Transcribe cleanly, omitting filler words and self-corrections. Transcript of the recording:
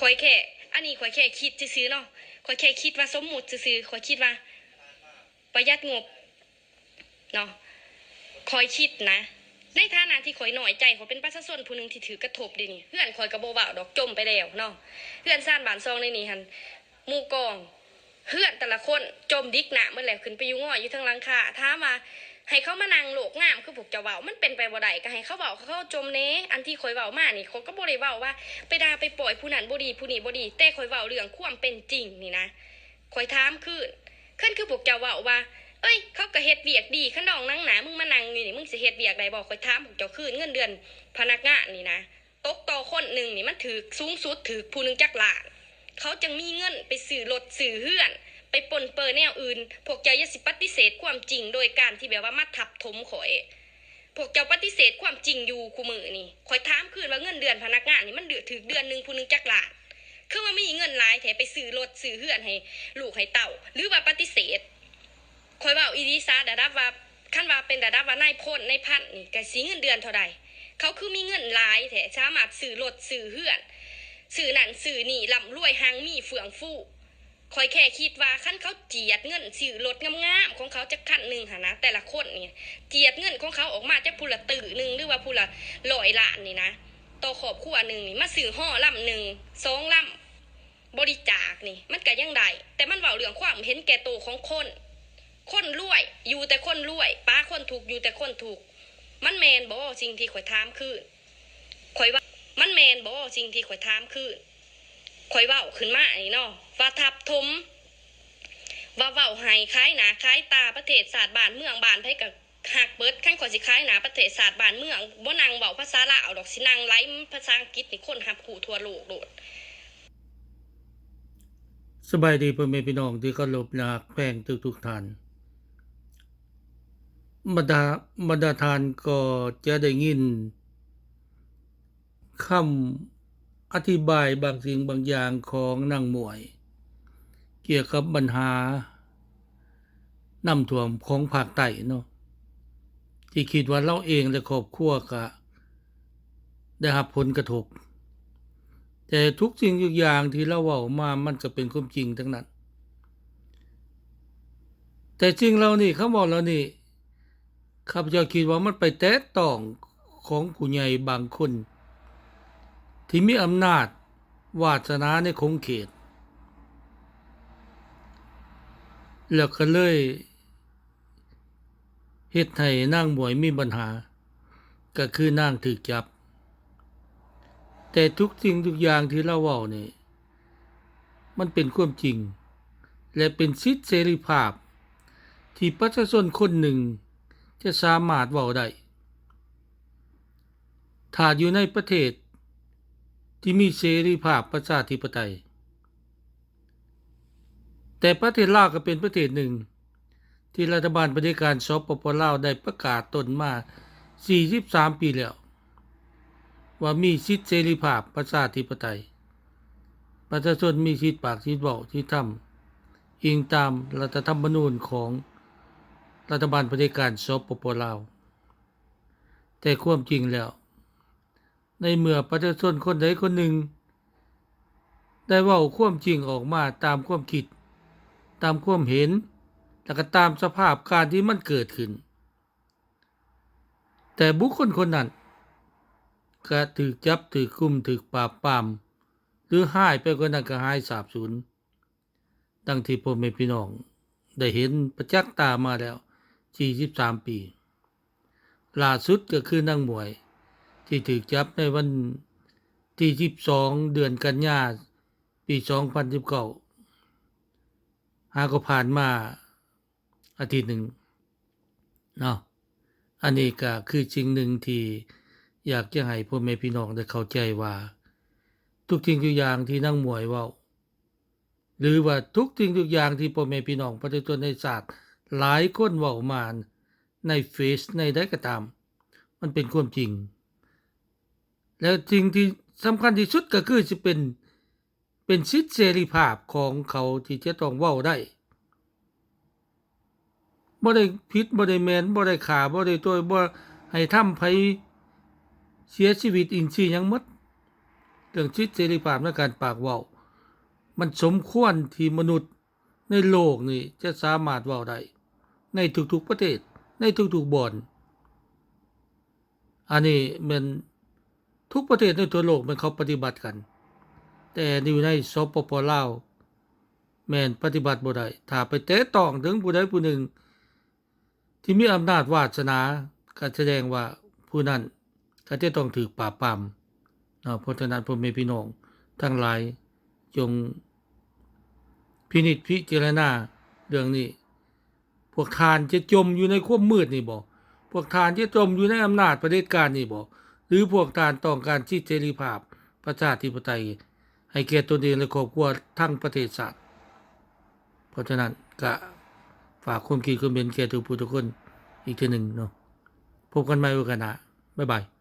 ข่อยแค่อันนี้ข่อยแค่คิดซื่อๆเนาะข่อยแค่คิดว่าสมมุติซื่อๆข่อยคิดว่าประหยัดงบเนาะข่อยคิดนะในฐานะที่ข่อยน้อยใจข่อยเป็นประชาชนผู้นึงที่ถือกระทบดินี่เพื่อนข่อยก็บ่เว้าดอกจมไปแล้วเนาะเพื่อนซ่านบ้านซองในนี่หั่นหมู่กองเพื่อนแต่ละคนจมดิกหน้าเมื่อแล้วขึ้นไปอยู่ง้อยอยู่ทางหลังคาถามว่าให้เขามานั่งโลกงามคือพวกเจ้าเว้ามันเป็นไปบ่ได้ก็ให้เขาเว้าเขาจมเน่อันที่ข่อยเว้ามานี่เขาก็บ่ได้เว้าว่าไปด่าไปปล่อยผู้นั้นบ่ดีผู้นี้บ่ดีแต่ข่อยเว้าเรื่องความเป็นจริงนี่นะข่อยถามขึ้นคือพวกเจ้าเว้าว่าเอ้ยเขาก็เฮ็ดเวียกดีขนองนั่งหนามึงมานั่งนี่มึงสิเฮ็ดเวียกได้บ่ข่อยถามพวกเจ้าคืนเงินเดือนพนักงานนี่นะตกต่อคนหนึ่งนี่มันถือสูงสุดถือผู้นึงจักล้านเขาจึงมีเงินไปซื้อรถซื้อเฮือนไปปนเปื้อแนวอื่นพวกเจ้าอย่าสิปฏิเสธความจริงโดยการที่แบบว่ามาทับถมข่อยพวกเจ้าปฏิเสธความจริงอยู่คู่มือนี่ข่อยถามคืนว่าเงินเดือนพนักงานนี่มันเดือดถือเดือนนึงผู้นึงจักล้านคือว่ามีเงินหลายแถไปซื้อรถซื้อเฮือนให้ลูกให้เต่าหรือว่าปฏิเสธข่อยเว้าอีดีซาดาดับว่าขั้นว่าเป็นดาดับว่านายพลนายพันนี่ก็สิเงินเดือนเท่าใดเขาคือมีเงินหลายแถสามารถซื้อรถซื้อเฮือนซื้อนั่นซื้อนี่ร่ำรวยหางมีเฟื่องฟูคอยแค่คิดว่าขั้นเขาเจียดเงินซื้อรถงามๆของเขาจะขั้นหนึ่งหะนะแต่ละคนเนี่ยเจียดเงินของเขาออกมาจากผู้ละตื่หนึ่งหรือว่าผู้ละ100 ล้านนี่นะต่อครอบครัวหนึ่งนี่มาซื้อห่อลำหนึ่ง2 ลำบริจาคนี่มันก็ยังได้แต่มันเว้าเรื่องความเห็นแก่ตัวของคนรวยอยู่แต่คนรวยป้าคนถูกอยู่แต่คนถูกมันแมนบ่สิ่งที่ข่อยถามคือข่อยว่ามันแมนบ่สิ่งที่ข่อยถามคือข่อยเว้าขึ้นมานี่เนาะว่าทับถมว่าเว้าให้คล้ายหนาคล้ายตาประเทศศาสตร์บ้านเมืองบ้านไผกับหักเบิดขั้นข่อยสิคล้ายหนาประเทศศาสตร์บ้านเมืองบ่นั่งเว้าภาษาลาวดอกสินั่งไลฟ์ภาษาอังกฤษนี่คนรับรู้ทั่วโลกโดดสบายดีพ่อแม่พี่น้องที่เคารพรักแพงทุกท่านบรรดาทานก็จะได้ยินคำอธิบายบางสิ่งบางอย่างของนางหมวย เกี่ยวกับปัญหาน้ำท่วมของภาคใต้เนาะที่คิดว่าเราเองและครอบครัวก็ได้รับผลกระทบแต่ทุกสิ่งทุกอย่างที่เราเว้ามามันก็เป็นความจริงทั้งนั้นแต่จริงเรานี่คำบอกเรานี่ข้าพเจ้าคิดว่ามันไปแตะต้องของผู้ใหญ่บางคนที่มีอำนาจวาสนาในคงเขตแล้วก็เลยเฮ็ดให้นางหมวยมีปัญหาก็คือนางถูกจับแต่ทุกสิ่งทุกอย่างที่เราเว้านี่มันเป็นความจริงและเป็นสิทธิเสรีภาพที่ประชาชนคนหนึ่งจะสามารถเว้าได้ถ้าอยู่ในประเทศที่มีเสรีภาพประชาธิปไตยแต่ประเทศลาวก็เป็นประเทศหนึ่งที่รัฐบาลเผด็จการสปป.ลาวได้ประกาศตนมา43 ปีแล้วว่ามีสิทธิเสรีภาพประชาธิปไตยประชาชนมีสิทธิปากสิทธิเว้าสิทธิทำอิงตามรัฐธรรมนูญของรัฐบาลเผด็จการสปป.ลาวแต่ความจริงแล้วในเมื่อประชาชนคนใดคนหนึ่งได้เว้าความจริงออกมาตามความคิดตามความเห็นและก็ตามสภาพการที่มันเกิดขึ้นแต่บุคคลคนนั้นก็ถูกจับถูกกุมถูกปราบปรามหรือหายไปคนนั้นก็หายสาบสูญดังที่พ่อแม่พี่น้องได้เห็นประจักษ์ตามาแล้ว43 ปีล่าสุดก็คือนางหมวยที่ถูกจับในวันที่12เดือนกันยายนปี2019หาก็ผ่านมาอาทิตย์หนึ่งเนาะอันนี้ก็คือสิ่งหนึ่งที่อยากจะให้พ่อแม่พี่น้องได้เข้าใจว่าทุกสิ่งทุกอย่างที่นางหมวยเว้าหรือว่าทุกสิ่งทุกอย่างที่พ่อแม่พี่น้องประชาชนในศาสตร์หลายคนเว้ามาในเฟซในใดก็ตามมันเป็นความจริงแล้วสิ่งที่สำคัญที่สุดก็คือสิเป็นสิทธิเสรีภาพของเขาที่จะต้องเว้าได้บ่ได้ผิดบ่ได้แม่นบ่ได้ฆ่าบ่ได้ตัวบ่ให้ทำไผเสียชีวิตอิงซี้หยังหมด รื่องสิทธิเสรีภาพในการปากเว้ามันสมควรที่มนุษย์ในโลกนี้จะสามารถเว้าได้ในทุกๆประเทศในทุกๆบ่อนอันนี้แม่นทุกประเทศในทั่วโลกมันเขาปฏิบัติกันแต่อยู่ในสปป.ลาวแม่นปฏิบัติบ่ได้ถ้าไปแตะต้องถึงผู้ใดผู้หนึ่งที่มีอำนาจวาสนาก็แสดงว่าผู้นั้นก็จะต้องถูกปราบปรามเพราะฉะนั้นพ่อแม่พี่น้องทั้งหลายจงพินิจพิจารณาเรื่องนี้พวกทานจะจมอยู่ในความมืดนี่บ่พวกทานจะจมอยู่ในอำนาจเผด็จการนี่บ่หรือพวกทานต้องการสิทธิเสรีภาพประชาธิปไตยให้แก่ตนเองและครอบครัวทั้งประเทศชาติเพราะฉะนั้นก็ฝากความคิดความเห็นแก่ทุกผู้ทุกคนอีกทีหนึ่งเนาะพบกันใหม่โอกาสหน้าบ๊ายบาย